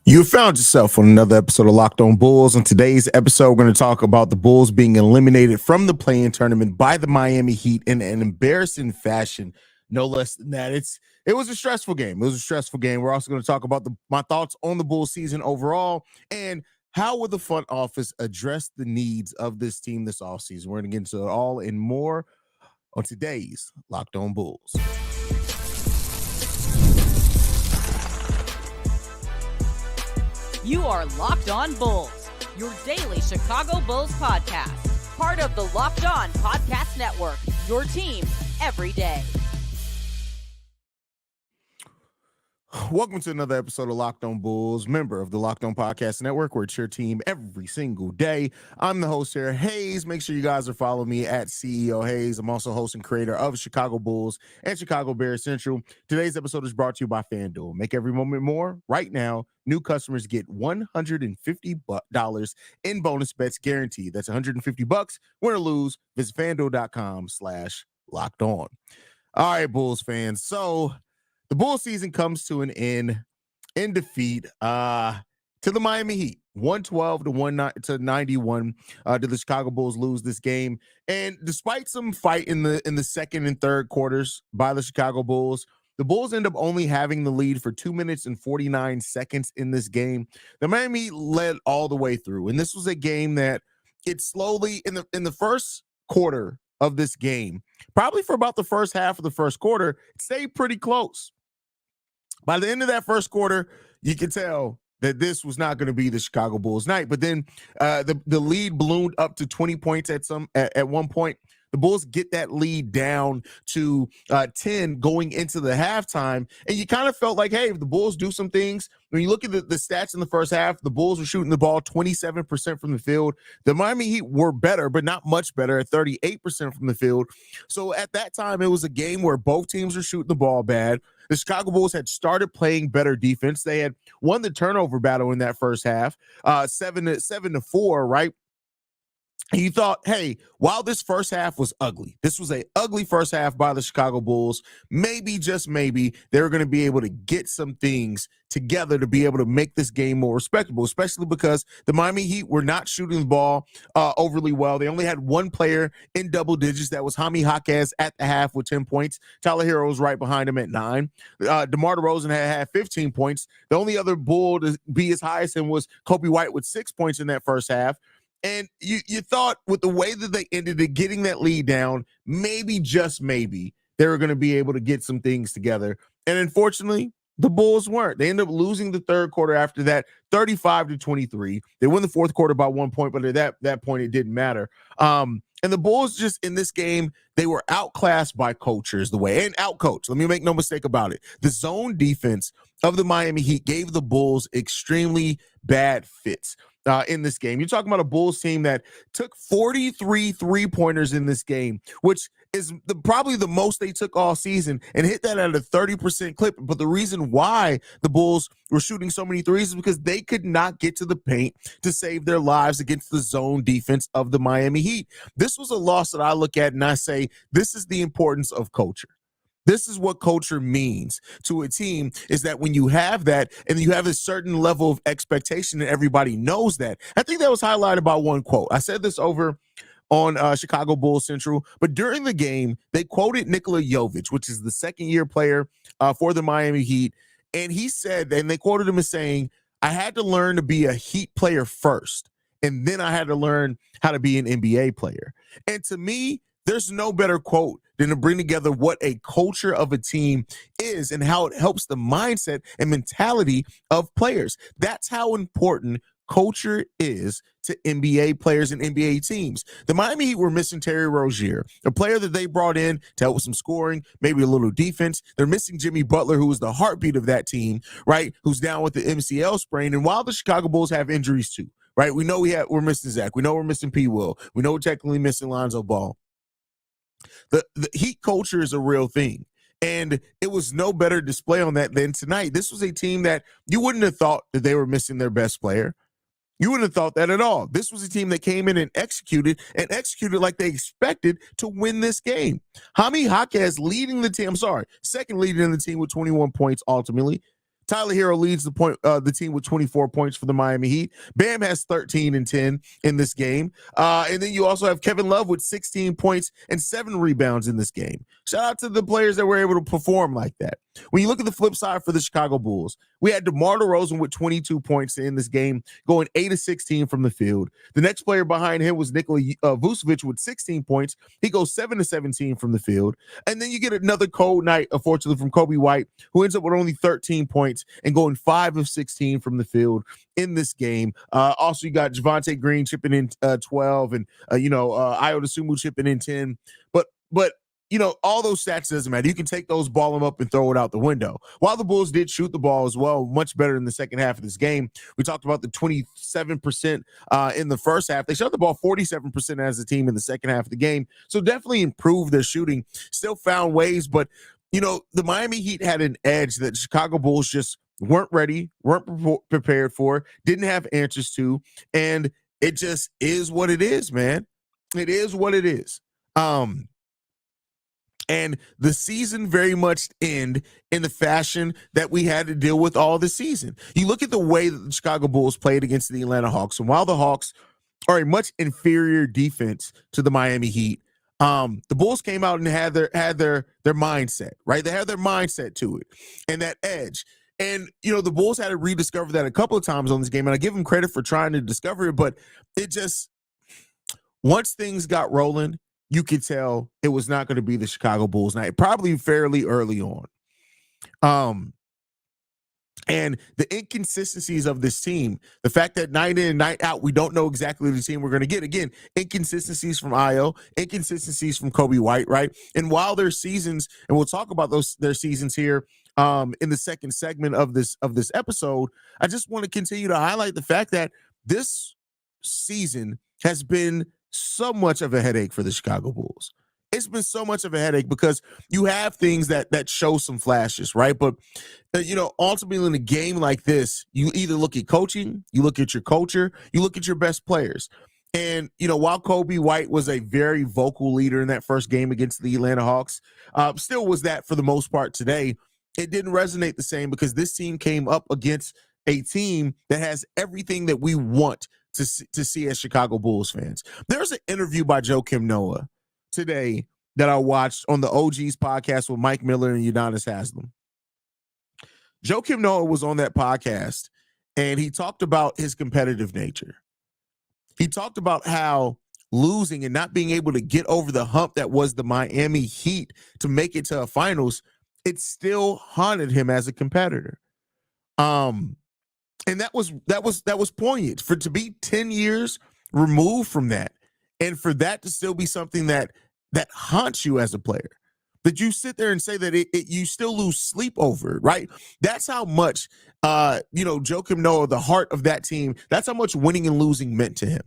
You found yourself on another episode of Locked On Bulls. On today's episode, we're going to talk about the Bulls being eliminated from the play-in tournament by the Miami Heat in an embarrassing fashion. No less than that. It was a stressful game. It was a stressful game. We're also going to talk about my thoughts on the Bulls season overall and how will the front office address the needs of this team this offseason. We're going to get into it all and more on today's Locked On Bulls. You are Locked On Bulls, your daily Chicago Bulls podcast. Part of the Locked On Podcast Network, your team every day. Welcome to another episode of Locked On Bulls, member of the Locked On Podcast Network, where it's your team every single day. I'm the host here, Haize. Make sure you guys are following me at CEO Haize. I'm also host and creator of Chicago Bulls and Chicago Bears Central. Today's episode is brought to you by FanDuel. Make every moment more. Right now, new customers get $150 in bonus bets guaranteed. That's $150. Win or lose, visit FanDuel.com/LockedOn. All right, Bulls fans. So the Bulls season comes to an end in defeat to the Miami Heat, 112-91. Did the Chicago Bulls lose this game? And despite some fight in the second and third quarters by the Chicago Bulls, the Bulls end up only having the lead for 2 minutes and 49 seconds in this game. The Miami Heat led all the way through, and this was a game that it slowly in the first quarter of this game, probably for about the first half of the first quarter, it stayed pretty close. By the end of that first quarter, you could tell that this was not going to be the Chicago Bulls night. But then the lead ballooned up to 20 points at one point. The Bulls get that lead down to 10 going into the halftime. And you kind of felt like, hey, if the Bulls do some things, when you look at the stats in the first half, the Bulls were shooting the ball 27% from the field. The Miami Heat were better, but not much better at 38% from the field. So at that time, it was a game where both teams were shooting the ball bad. The Chicago Bulls had started playing better defense. They had won the turnover battle in that first half, 7-4, right? And you thought, hey, while this first half was ugly, this was an ugly first half by the Chicago Bulls, maybe, just maybe, they were going to be able to get some things together to be able to make this game more respectable, especially because the Miami Heat were not shooting the ball overly well. They only had one player in double digits. That was Haize at the half with 10 points. Tyler Hero was right behind him at 9. DeMar DeRozan had 15 points. The only other Bull to be as high as him was Kobe White with 6 points in that first half. And you thought with the way that they ended it, getting that lead down, maybe, just maybe, they were going to be able to get some things together. And unfortunately, the Bulls weren't. They ended up losing the third quarter after that, 35-23. They won the fourth quarter by 1 point, but at that point, it didn't matter. And the Bulls just, in this game, they were outclassed by culture is the way, and outcoached. Let me make no mistake about it. The zone defense of the Miami Heat gave the Bulls extremely bad fits in this game. You're talking about a Bulls team that took 43 three-pointers in this game, which is probably the most they took all season, and hit that at a 30% clip. But the reason why the Bulls were shooting so many threes is because they could not get to the paint to save their lives against the zone defense of the Miami Heat. This was a loss that I look at and I say, this is the importance of culture. This is what culture means to a team, is that when you have that and you have a certain level of expectation and everybody knows that. I think that was highlighted by one quote. I said this over on Chicago Bulls Central, but during the game, they quoted Nikola Jovic, which is the second-year player for the Miami Heat, and he said, and they quoted him as saying, I had to learn to be a Heat player first, and then I had to learn how to be an NBA player. And to me, there's no better quote than to bring together what a culture of a team is and how it helps the mindset and mentality of players. That's how important culture is to NBA players and NBA teams. The Miami Heat were missing Terry Rozier, a player that they brought in to help with some scoring, maybe a little defense. They're missing Jimmy Butler, who was the heartbeat of that team, right, who's down with the MCL sprain. And while the Chicago Bulls have injuries too, right, we know we're missing Zach. We know we're missing P. Will. We know we're technically missing Lonzo Ball. The Heat culture is a real thing. And it was no better display on that than tonight. This was a team that you wouldn't have thought that they were missing their best player. You wouldn't have thought that at all. This was a team that came in and executed like they expected to win this game. Haize leading the team, second leading in the team with 21 points ultimately. Tyler Hero leads the team with 24 points for the Miami Heat. Bam has 13 and 10 in this game. And then you also have Kevin Love with 16 points and 7 rebounds in this game. Shout out to the players that were able to perform like that. When you look at the flip side for the Chicago Bulls, we had DeMar DeRozan with 22 points in this game, going 8 of 16 from the field. The next player behind him was Nikola Vucevic with 16 points. He goes 7 of 17 from the field. And then you get another cold night, unfortunately, from Kobe White, who ends up with only 13 points and going 5 of 16 from the field in this game. Also, you got Javonte Green chipping in 12 and, Ayo Dosunmu chipping in 10. But all those stats doesn't matter. You can take those, ball them up, and throw it out the window. While the Bulls did shoot the ball as well, much better in the second half of this game. We talked about the 27% in the first half. They shot the ball 47% as a team in the second half of the game. So definitely improved their shooting. Still found ways, but the Miami Heat had an edge that the Chicago Bulls just weren't ready, weren't prepared for, didn't have answers to, and it just is what it is, man. It is what it is. And the season very much end in the fashion that we had to deal with all the season. You look at the way that the Chicago Bulls played against the Atlanta Hawks, and while the Hawks are a much inferior defense to the Miami Heat, the Bulls came out and had their mindset, right? They had their mindset to it and that edge. And, the Bulls had to rediscover that a couple of times on this game. And I give them credit for trying to discover it, but it just, once things got rolling, you could tell it was not going to be the Chicago Bulls night, probably fairly early on. And the inconsistencies of this team, the fact that night in and night out, we don't know exactly the team we're going to get. Again, inconsistencies from Ayo, inconsistencies from Kobe White, right? And while their seasons, and we'll talk about their seasons here in the second segment of this episode, I just want to continue to highlight the fact that this season has been so much of a headache for the Chicago Bulls. It's been so much of a headache because you have things that show some flashes, right? But, ultimately in a game like this, you either look at coaching, you look at your culture, you look at your best players. And, while Kobe White was a very vocal leader in that first game against the Atlanta Hawks, still was that for the most part today, it didn't resonate the same because this team came up against a team that has everything that we want to see as Chicago Bulls fans. There's an interview by Joakim Noah today that I watched on the OGs podcast with Mike Miller and Udonis Haslem. Joakim Noah was on that podcast, and he talked about his competitive nature. He talked about how losing and not being able to get over the hump that was the Miami Heat to make it to a finals, it still haunted him as a competitor. And that was poignant to be 10 years removed from that. And for that to still be something that haunts you as a player, that you sit there and say that you still lose sleep over it, right? That's how much, Joakim Noah, the heart of that team, that's how much winning and losing meant to him.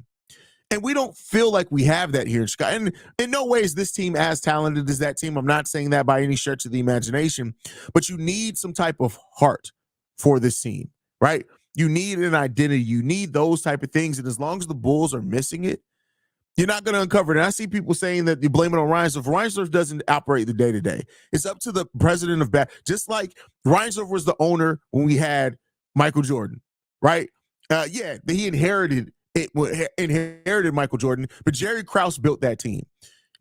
And we don't feel like we have that here in Chicago. And in no way is this team as talented as that team. I'm not saying that by any stretch of the imagination, but you need some type of heart for this team, right? You need an identity. You need those type of things. And as long as the Bulls are missing it, you're not going to uncover it. And I see people saying that you blame it on Reinsdorf. Reinsdorf doesn't operate the day-to-day. It's up to the president of just like Reinsdorf was the owner when we had Michael Jordan, right? He inherited Michael Jordan, but Jerry Krause built that team.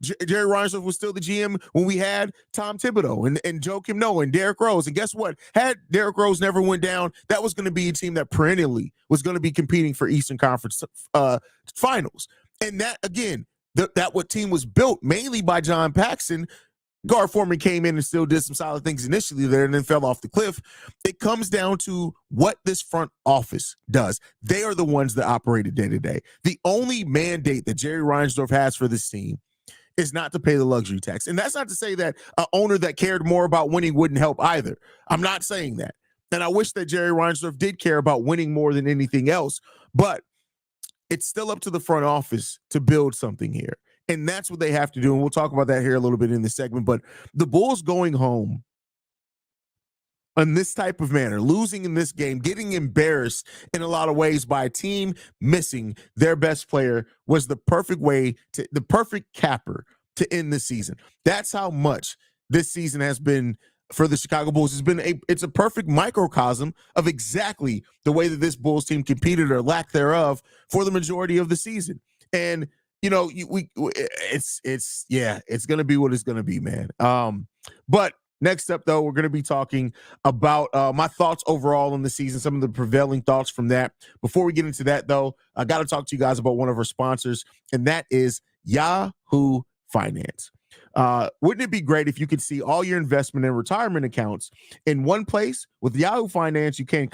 Jerry Reinsdorf was still the GM when we had Tom Thibodeau and Joakim Noah and Derrick Rose. And guess what? Had Derrick Rose never went down, that was going to be a team that perennially was going to be competing for Eastern Conference finals. And that, again, that what team was built mainly by John Paxson. Gar Forman came in and still did some solid things initially there and then fell off the cliff. It comes down to what this front office does. They are the ones that operate it day to day. The only mandate that Jerry Reinsdorf has for this team is not to pay the luxury tax. And that's not to say that an owner that cared more about winning wouldn't help either. I'm not saying that. And I wish that Jerry Reinsdorf did care about winning more than anything else. But it's still up to the front office to build something here. And that's what they have to do. And we'll talk about that here a little bit in this segment. But the Bulls going home in this type of manner, losing in this game, getting embarrassed in a lot of ways by a team missing their best player was the perfect capper to end the season. That's how much this season has been for the Chicago Bulls has been it's a perfect microcosm of exactly the way that this Bulls team competed or lack thereof for the majority of the season. And it's going to be what it's going to be, man. But next up, though, we're going to be talking about my thoughts overall on the season, some of the prevailing thoughts from that. Before we get into that, though, I got to talk to you guys about one of our sponsors, and that is Yahoo Finance. Wouldn't it be great if you could see all your investment and retirement accounts in one place? With Yahoo Finance, you can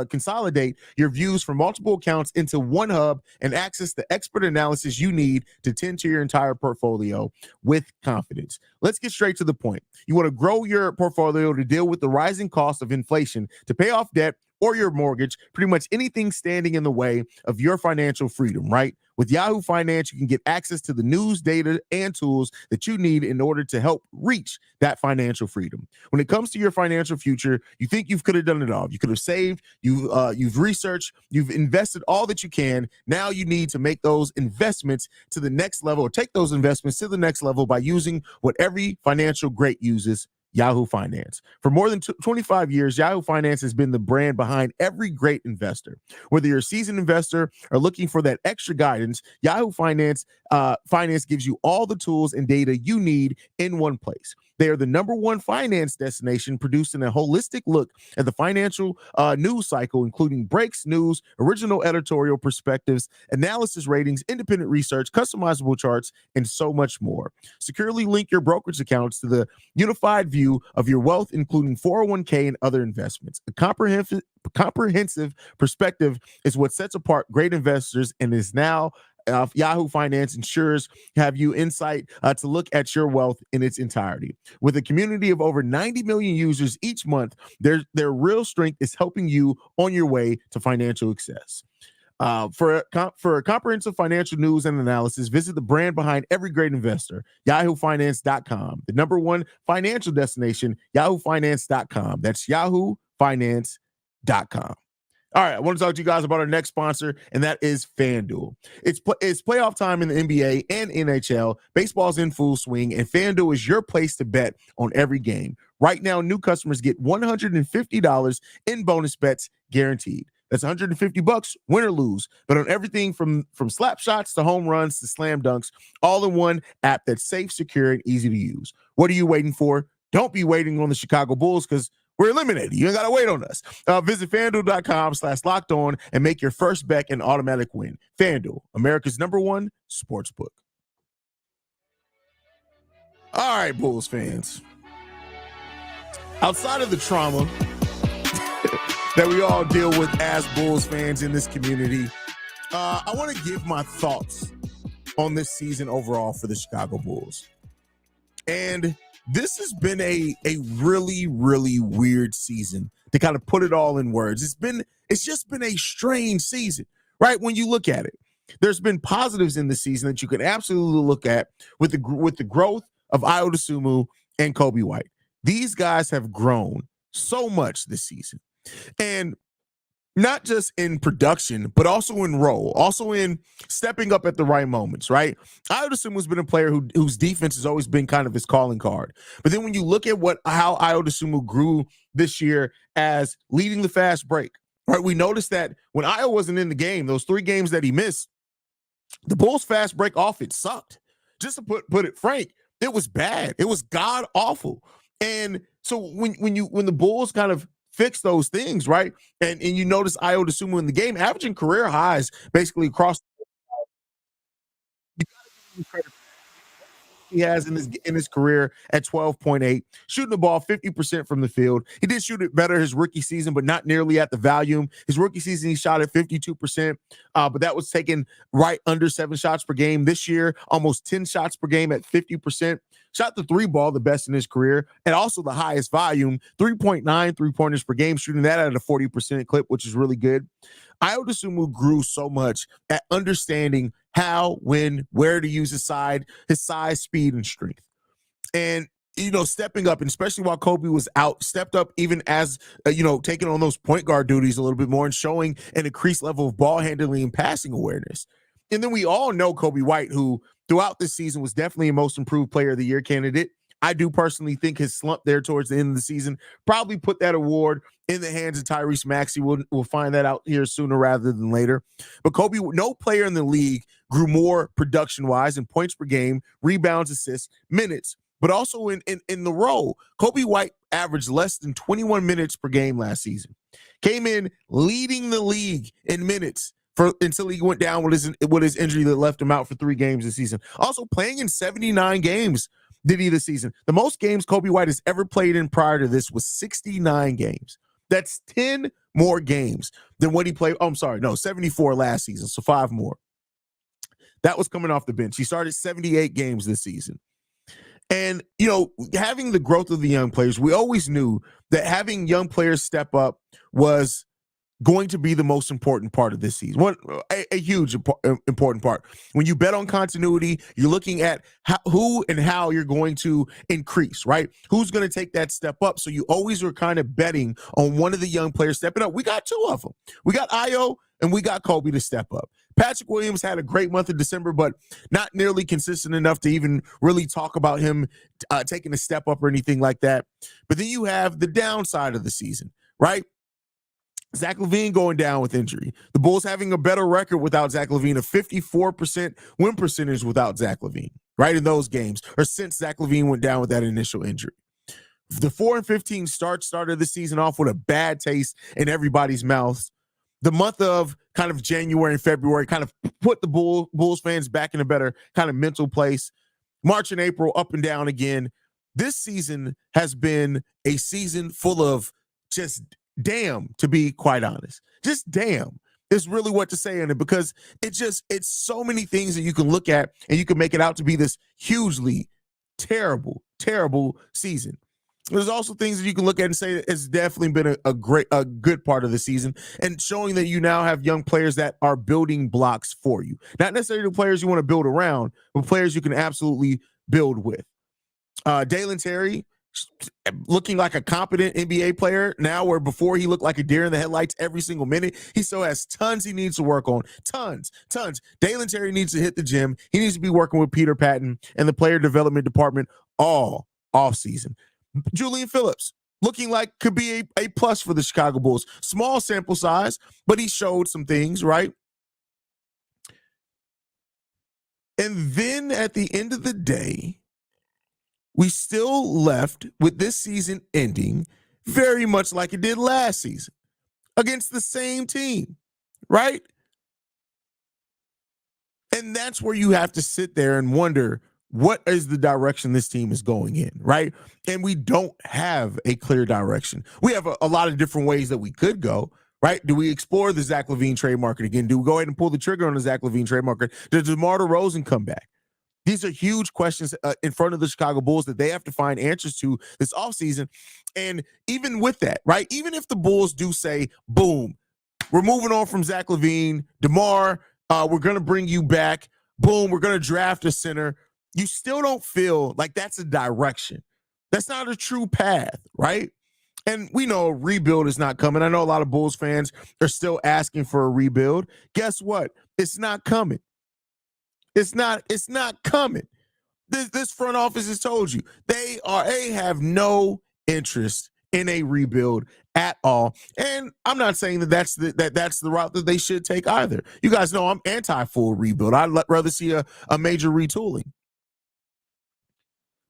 consolidate your views from multiple accounts into one hub and access the expert analysis you need to tend to your entire portfolio with confidence. Let's get straight to the point. You want to grow your portfolio to deal with the rising cost of inflation, to pay off debt or your mortgage, pretty much anything standing in the way of your financial freedom, right? With Yahoo Finance, you can get access to the news, data, and tools that you need in order to help reach that financial freedom. When it comes to your financial future, you think you could have done it all. You could have saved, you've researched, you've invested all that you can. Now you need to make those investments to the next level, or take those investments to the next level by using what every financial great uses: Yahoo Finance. For more than 25 years, Yahoo Finance has been the brand behind every great investor. Whether you're a seasoned investor or looking for that extra guidance, Yahoo Finance gives you all the tools and data you need in one place. They are the #1 finance destination, producing a holistic look at the financial news cycle, including breaks, news, original editorial perspectives, analysis ratings, independent research, customizable charts, and so much more. Securely link your brokerage accounts to the unified view of your wealth, including 401k and other investments. A comprehensive perspective is what sets apart great investors, and is now Yahoo Finance ensures have you insight to look at your wealth in its entirety. With a community of over 90 million users each month, their real strength is helping you on your way to financial success. For a comprehensive financial news and analysis, visit the brand behind every great investor, yahoofinance.com. The #1 financial destination, yahoofinance.com. That's yahoofinance.com. All right, I want to talk to you guys about our next sponsor, and that is FanDuel. It's playoff time in the NBA and NHL. Baseball's in full swing, and FanDuel is your place to bet on every game. Right now, new customers get $150 in bonus bets guaranteed. That's $150, win or lose, but on everything from slap shots to home runs to slam dunks, all in one app that's safe, secure, and easy to use. What are you waiting for? Don't be waiting on the Chicago Bulls, because we're eliminated. You ain't got to wait on us. Visit FanDuel.com/lockedon and make your first bet an automatic win. FanDuel, America's #1 sportsbook. All right, Bulls fans. Outside of the trauma that we all deal with as Bulls fans in this community, I want to give my thoughts on this season overall for the Chicago Bulls. And this has been a really, really weird season, to kind of put it all in words. It's just been a strange season, right? When you look at it, there's been positives in the season that you can absolutely look at with the growth of Ayo Dosunmu and Kobe White. These guys have grown so much this season, and not just in production, but also in role, also in stepping up at the right moments, right? Ayo Dosunmu has been a player whose defense has always been kind of his calling card. But then when you look at how Ayo Dosunmu grew this year as leading the fast break, right? We noticed that when Ayo wasn't in the game, those 3 games that he missed, the Bulls' fast break offense sucked. Just to put it frank, it was bad. It was god awful. And so when the Bulls kind of fix those things, right? And you notice Ayo Dosunmu in the game, averaging career highs basically across. You gotta give him credit. He has in his career at 12.8, shooting the ball 50% from the field. He did shoot it better his rookie season, but not nearly at the volume. His rookie season, he shot at 52%, but that was taken right under 7 shots per game. This year, almost 10 shots per game at 50%. Shot the 3 ball the best in his career, and also the highest volume, 3.9 3-pointers per game, shooting that at a 40% clip, which is really good. Ayo Dosunmu grew so much at understanding how, when, where to use his size, speed, and strength. And, stepping up, and especially while Kobe was out, stepped up even as, taking on those point guard duties a little bit more and showing an increased level of ball handling and passing awareness. And then we all know Kobe White, who throughout this season was definitely a most improved player of the year candidate. I do personally think his slump there towards the end of the season probably put that award in the hands of Tyrese Maxey. We'll find that out here sooner rather than later. But Kobe, no player in the league grew more production-wise in points per game, rebounds, assists, minutes, but also in the role. Kobe White averaged less than 21 minutes per game last season. Came in leading the league in minutes until he went down with his injury that left him out for 3 games this season. Also playing in 79 games did he this season. The most games Kobe White has ever played in prior to this was 69 games. That's 10 more games than what he played. Oh, I'm sorry. No, 74 last season. So 5 more. That was coming off the bench. He started 78 games this season. And, having the growth of the young players, we always knew that having young players step up was going to be the most important part of this season. A huge important part. When you bet on continuity, you're looking at who and how you're going to increase, right? Who's going to take that step up? So you always were kind of betting on one of the young players stepping up. We got 2 of them. We got Ayo and we got Kobe to step up. Patrick Williams had a great month of December, but not nearly consistent enough to even really talk about him taking a step up or anything like that. But then you have the downside of the season, right? Zach LaVine going down with injury. The Bulls having a better record without Zach LaVine, a 54% win percentage without Zach LaVine, right, in those games, or since Zach LaVine went down with that initial injury. The 4-15 started the season off with a bad taste in everybody's mouths. The month of kind of January and February kind of put the Bulls fans back in a better kind of mental place. March and April, up and down again. This season has been a season full of just damn, to be quite honest. Just damn is really what to say in it, because it's so many things that you can look at and you can make it out to be this hugely terrible, terrible season. There's also things that you can look at and say that it's definitely been a good part of the season, and showing that you now have young players that are building blocks for you. Not necessarily the players you want to build around, but players you can absolutely build with. Dalen Terry looking like a competent NBA player now, where before he looked like a deer in the headlights every single minute. He still has tons he needs to work on. Tons. Dalen Terry needs to hit the gym. He needs to be working with Peter Patton and the player development department all offseason. Julian Phillips looking like could be a plus for the Chicago Bulls. Small sample size, but he showed some things, right? And then at the end of the day, we still left with this season ending very much like it did last season against the same team, right? And that's where you have to sit there and wonder, what is the direction this team is going in, right? And we don't have a clear direction. We have a lot of different ways that we could go, right? Do we explore the Zach LaVine trade market again? Do we go ahead and pull the trigger on the Zach LaVine trade market? Does DeMar DeRozan come back? These are huge questions in front of the Chicago Bulls that they have to find answers to this offseason. And even with that, right, even if the Bulls do say, boom, we're moving on from Zach LaVine, DeMar, we're going to bring you back, boom, we're going to draft a center, you still don't feel like that's a direction. That's not a true path, right? And we know a rebuild is not coming. I know a lot of Bulls fans are still asking for a rebuild. Guess what? It's not coming. It's not coming. This front office has told you they have no interest in a rebuild at all. And I'm not saying that that's the route that they should take either. You guys know I'm anti-full rebuild. I'd rather see a major retooling.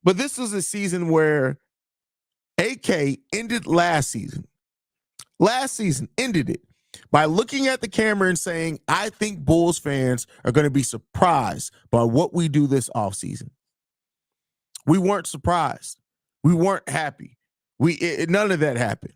But this was a season where AK ended last season. Last season ended it by looking at the camera and saying, I think Bulls fans are going to be surprised by what we do this offseason. We weren't surprised. We weren't happy. None of that happened.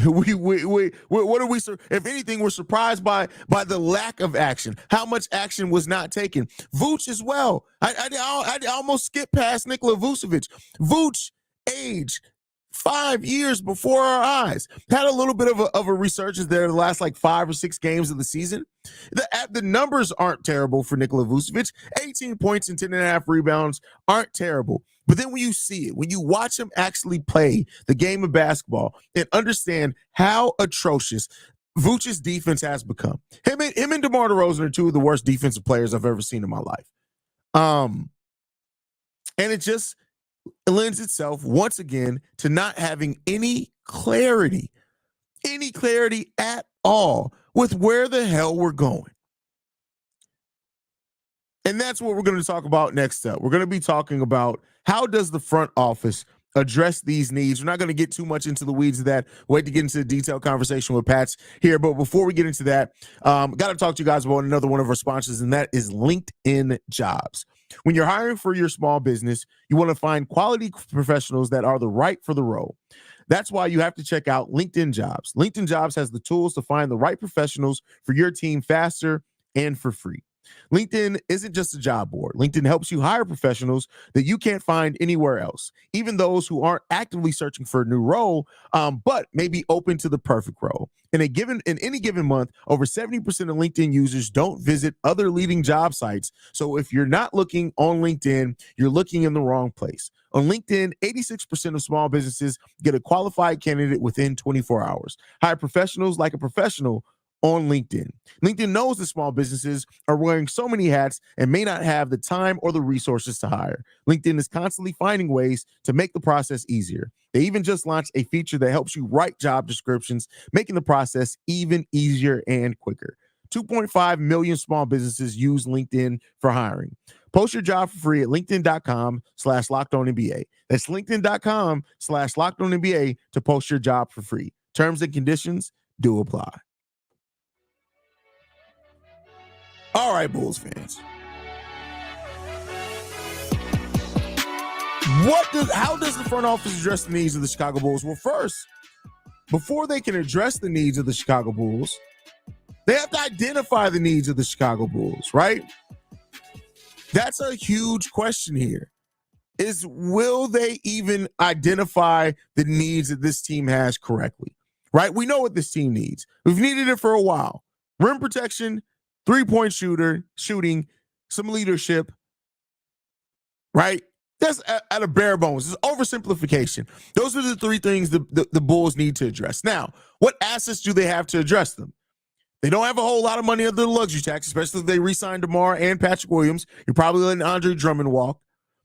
What are we? If anything, we're surprised by the lack of action. How much action was not taken? Vooch as well. I almost skipped past Nikola Vucevic. Vooch aged 5 years before our eyes. Had a little bit of a resurgence there the last like 5 or 6 games of the season. The numbers aren't terrible for Nikola Vucevic. 18 points and 10.5 rebounds aren't terrible. But then when you see it, when you watch him actually play the game of basketball and understand how atrocious Vooch's defense has become. Him and DeMar DeRozan are 2 of the worst defensive players I've ever seen in my life. And lends itself once again to not having any clarity at all with where the hell we're going. And that's what we're going to talk about next up. We're going to be talking about how does the front office address these needs. We're not going to get too much into the weeds of that. Wait to get into a detailed conversation with Pats here. But before we get into that, got to talk to you guys about another one of our sponsors, and that is LinkedIn Jobs. When you're hiring for your small business, you want to find quality professionals that are the right for the role. That's why you have to check out LinkedIn Jobs. LinkedIn Jobs has the tools to find the right professionals for your team faster and for free. LinkedIn isn't just a job board. LinkedIn helps you hire professionals that you can't find anywhere else, even those who aren't actively searching for a new role, but may be open to the perfect role. In any given month, over 70% of LinkedIn users don't visit other leading job sites. So if you're not looking on LinkedIn, you're looking in the wrong place. On LinkedIn, 86% of small businesses get a qualified candidate within 24 hours. Hire professionals like a professional on LinkedIn. LinkedIn knows that small businesses are wearing so many hats and may not have the time or the resources to hire. LinkedIn is constantly finding ways to make the process easier. They even just launched a feature that helps you write job descriptions, making the process even easier and quicker. 2.5 million small businesses use LinkedIn for hiring. Post your job for free at linkedin.com/lockedonnba. That's linkedin.com/lockedonnba to post your job for free. Terms and conditions do apply. All right, Bulls fans. How does the front office address the needs of the Chicago Bulls? Well, first, before they can address the needs of the Chicago Bulls, they have to identify the needs of the Chicago Bulls, right? That's a huge question here. Will they even identify the needs that this team has correctly, right? We know what this team needs. We've needed it for a while. Rim protection, three-point shooting, some leadership, right? That's at a bare bones. It's oversimplification. Those are the three things the Bulls need to address. Now, what assets do they have to address them? They don't have a whole lot of money under the luxury tax, especially if they re-signed DeMar and Patrick Williams. You're probably letting Andre Drummond walk.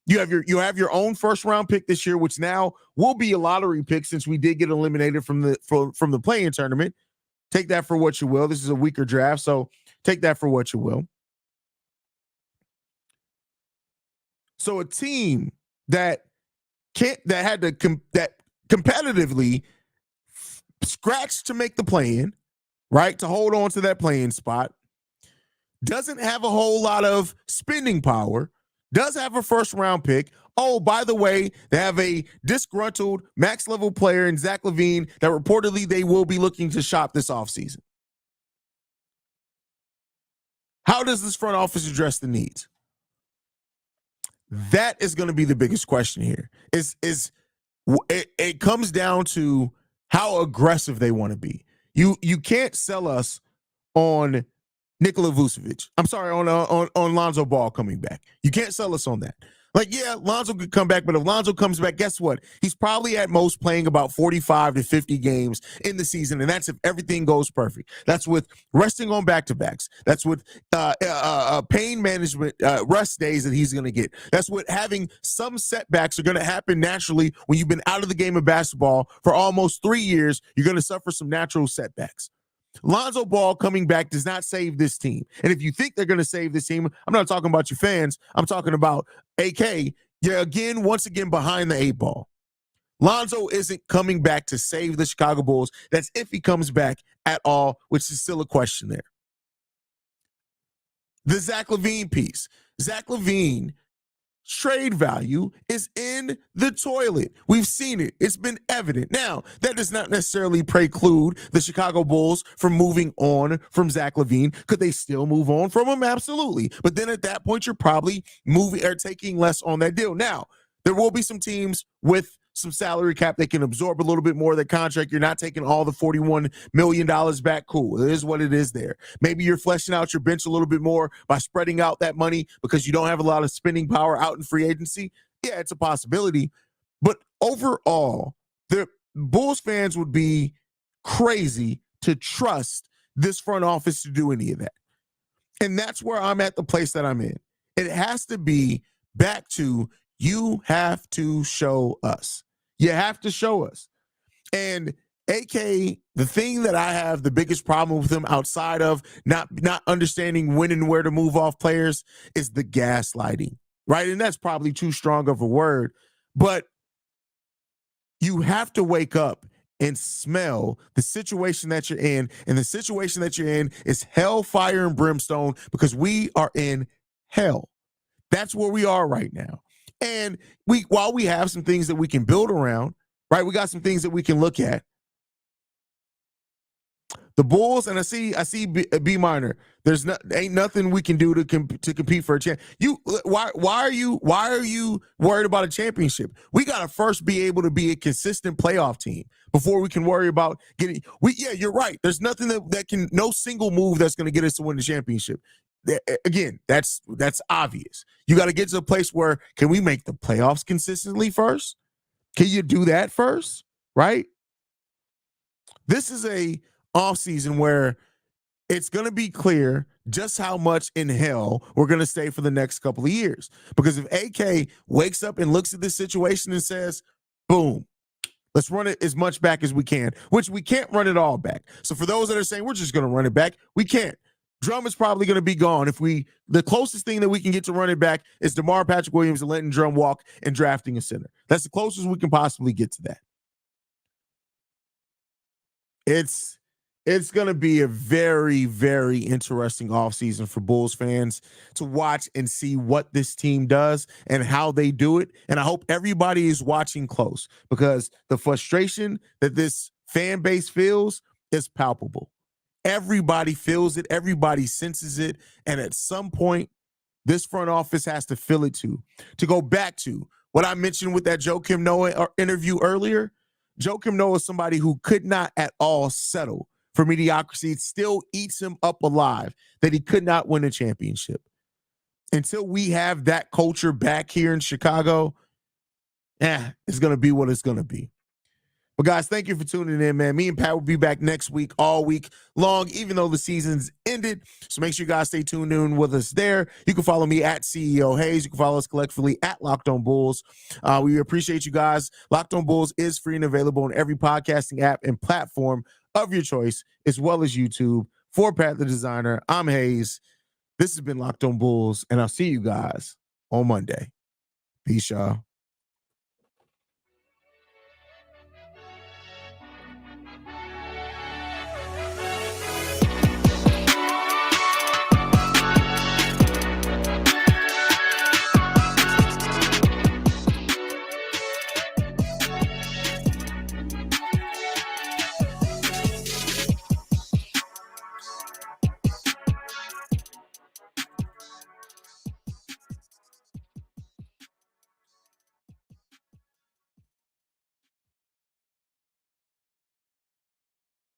You have your own first-round pick this year, which now will be a lottery pick since we did get eliminated from the play-in tournament. Take that for what you will. This is a weaker draft, so take that for what you will. So a team that competitively scratched to make the play-in, right, to hold on to that play-in spot, doesn't have a whole lot of spending power, does have a first-round pick. Oh, by the way, they have a disgruntled max-level player in Zach LaVine that reportedly they will be looking to shop this offseason. How does this front office address the needs? That is going to be the biggest question here. It comes down to how aggressive they want to be. You can't sell us on Nikola Vucevic. I'm sorry, on Lonzo Ball coming back. You can't sell us on that. Like, yeah, Lonzo could come back, but if Lonzo comes back, guess what? He's probably at most playing about 45 to 50 games in the season, and that's if everything goes perfect. That's with resting on back-to-backs. That's with pain management, rest days that he's going to get. That's with having some setbacks are going to happen naturally when you've been out of the game of basketball for almost 3 years. You're going to suffer some natural setbacks. Lonzo Ball coming back does not save this team. And if you think they're going to save this team, I'm not talking about your fans. I'm talking about AK. You're once again behind the 8-ball. Lonzo isn't coming back to save the Chicago Bulls. That's if he comes back at all, which is still a question there. The Zach LaVine piece. Zach LaVine trade value is in the toilet. We've seen it. It's been evident. Now, that does not necessarily preclude the Chicago Bulls from moving on from Zach LaVine. Could they still move on from him? Absolutely. But then at that point, you're probably taking less on that deal. Now, there will be some teams with some salary cap that can absorb a little bit more of the contract. You're not taking all the $41 million back. Cool. It is what it is there. Maybe you're fleshing out your bench a little bit more by spreading out that money because you don't have a lot of spending power out in free agency. Yeah, it's a possibility. But overall, the Bulls fans would be crazy to trust this front office to do any of that. And that's where I'm at the place that I'm in. It has to be back to You have to show us. You have to show us. And AK, the thing that I have the biggest problem with him outside of not understanding when and where to move off players is the gaslighting, right? And that's probably too strong of a word, but you have to wake up and smell the situation that you're in. And the situation that you're in is hell, fire, and brimstone, because we are in hell. That's where we are right now. And while we have some things that we can build around, right? We got some things that we can look at. The Bulls, and I see B minor. Ain't nothing we can do to compete for a champ. Why are you worried about a championship? We gotta first be able to be a consistent playoff team before we can worry about getting. Yeah, you're right. There's nothing that can, no single move that's going to get us to win the championship. Again, that's obvious. You got to get to a place where, can we make the playoffs consistently first? Can you do that first? Right? This is a offseason where it's going to be clear just how much in hell we're going to stay for the next couple of years. Because if AK wakes up and looks at this situation and says, boom, let's run it as much back as we can, which we can't run it all back. So for those that are saying we're just going to run it back, we can't. Drum is probably going to be gone. The closest thing that we can get to running back is DeMar Patrick Williams and letting Drum walk and drafting a center. That's the closest we can possibly get to that. It's going to be a very, very interesting offseason for Bulls fans to watch and see what this team does and how they do it. And I hope everybody is watching close, because the frustration that this fan base feels is palpable. Everybody feels it. Everybody senses it. And at some point, this front office has to feel it too. To go back to what I mentioned with that Joakim Noah interview earlier, Joakim Noah is somebody who could not at all settle for mediocrity. It still eats him up alive that he could not win a championship. Until we have that culture back here in Chicago, it's going to be what it's going to be. But guys, thank you for tuning in, man. Me and Pat will be back next week, all week long, even though the season's ended. So make sure you guys stay tuned in with us there. You can follow me at CEO Haize. You can follow us collectively at Locked On Bulls. We appreciate you guys. Locked On Bulls is free and available on every podcasting app and platform of your choice, as well as YouTube. For Pat the Designer, I'm Haize. This has been Locked On Bulls, and I'll see you guys on Monday. Peace, y'all.